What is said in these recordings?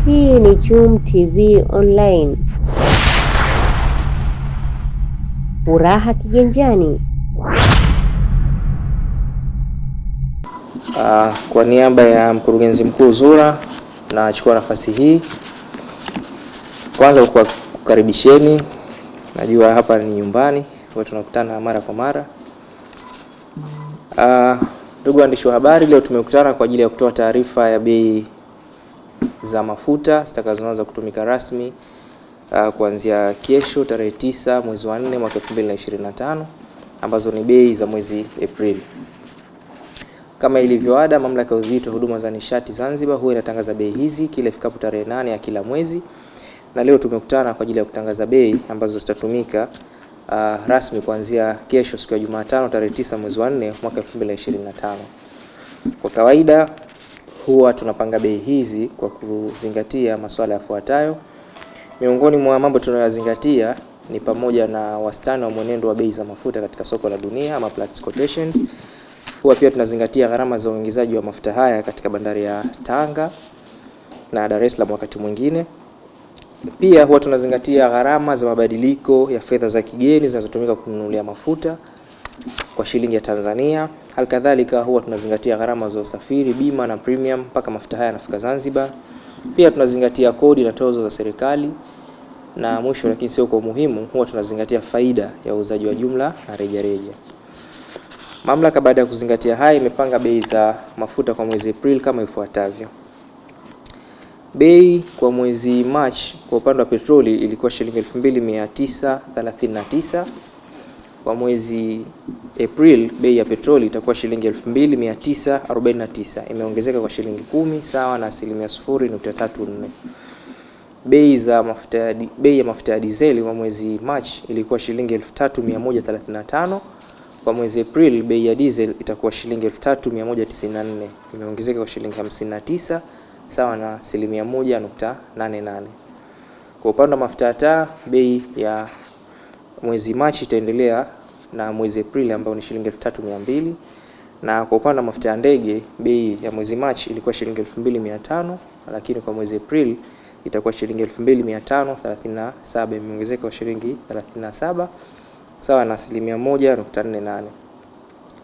Hii ni Jum TV Online. Furaha kiganjani. Kwa niaba ya mkurugenzi mkuu ZURA nachukua nafasi hii kwanza kukaribisheni. Najua hapa ni nyumbani, kwa tunakutana mara kwa mara. Ndugu waandishi wa habari, leo tumekutana kwa ajili ya kutoa taarifa ya bei za mafuta zitakazoanza kutumika rasmi kuanzia kesho tarehe 9 mwezi wa 4 mwaka 2025, ambazo ni bei za mwezi Aprili. Kama ilivyo ada, Mamlaka ya Udhibiti wa Huduma za Nishati Zanzibar huwa inatangaza bei hizi kila ifikapo tarehe 8 ya kila mwezi, na leo tumekutana kwa ajili ya kutangaza bei ambazo zitatumika rasmi kuanzia kesho siku ya Jumatano tarehe 9 mwezi wa 4 mwaka 2025. Kwa kawaida huwa tunapanga bei hizi kwa kuzingatia masuala yafuatayo. Miongoni mwa mambo tunayozingatia ni pamoja na wastani wa mwenendo wa bei za mafuta katika soko la dunia ama Platts quotations. Huwa pia tunazingatia gharama za uingizaji wa mafuta haya katika bandari ya Tanga na Dar es Salaam wakati mwingine. Pia huwa tunazingatia gharama za mabadiliko ya fedha za kigeni zinazotumika kununulia mafuta kwa shilingi ya Tanzania. Halikadhalika huwa tunazingatia gharama za usafiri, bima na premium mpaka mafuta haya yanafika Zanzibar. Pia tunazingatia kodi na tozo za serikali, na mwisho lakini sio kwa muhimu, huwa tunazingatia faida ya uuzaji wa jumla na rejareja. Mamlaka baada ya kuzingatia haya imepanga bei za mafuta kwa mwezi Aprili kama ifuatavyo. Bei kwa mwezi March kwa upande wa petroli ilikuwa shilingi 2939. Kwa mwezi April bei ya petroli itakuwa shilingi 2949, imeongezeka kwa shilingi 10 sawa na 0.34. Bei ya mafuta ya dizeli kwa mwezi March ilikuwa shilingi 3135. Kwa mwezi April bei ya diesel itakuwa shilingi 3194, imeongezeka kwa shilingi 59 sawa na 1.88. Kwa upande wa mafuta ya taa bei ya mwezi March itaendelea na mwezi Aprili ambao ni shilingi 3200, na kwa upande wa mafuta ya ndege bei ya mwezi March ilikuwa shilingi 2500, lakini kwa mwezi Aprili itakuwa shilingi 2537, imeongezeka kwa shilingi 37 sawa na 1.48.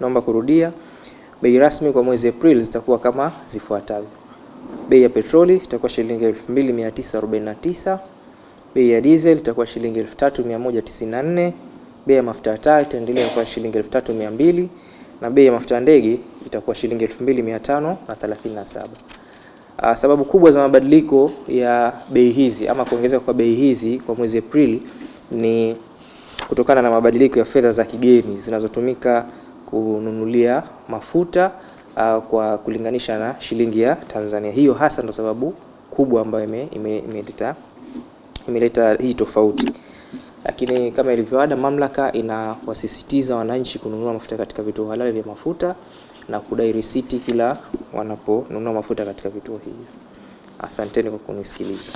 Naomba kurudia, bei rasmi kwa mwezi Aprili zitakuwa kama zifuatavyo. Bei ya petroli itakuwa shilingi 2949, bei ya diesel itakuwa shilingi 3194, bei ya mafuta ya taa itaendelea kwa shilingi 3200, na bei ya mafuta ya ndege itakuwa shilingi 2537. Sababu kubwa za mabadiliko ya bei hizi ama kuongezeka kwa bei hizi kwa mwezi Aprili ni kutokana na mabadiliko ya fedha za kigeni zinazotumika kununulia mafuta kwa kulinganisha na shilingi ya Tanzania. Hiyo hasa ndo sababu kubwa ambayo imeleta hii tofauti. Lakini kama ilivyo ada, mamlaka inawasisitiza wananchi kununua mafuta katika vituo halali vya mafuta na kudai risiti kila wanaponunua mafuta katika vituo hivi. Asanteni kwa kunisikiliza.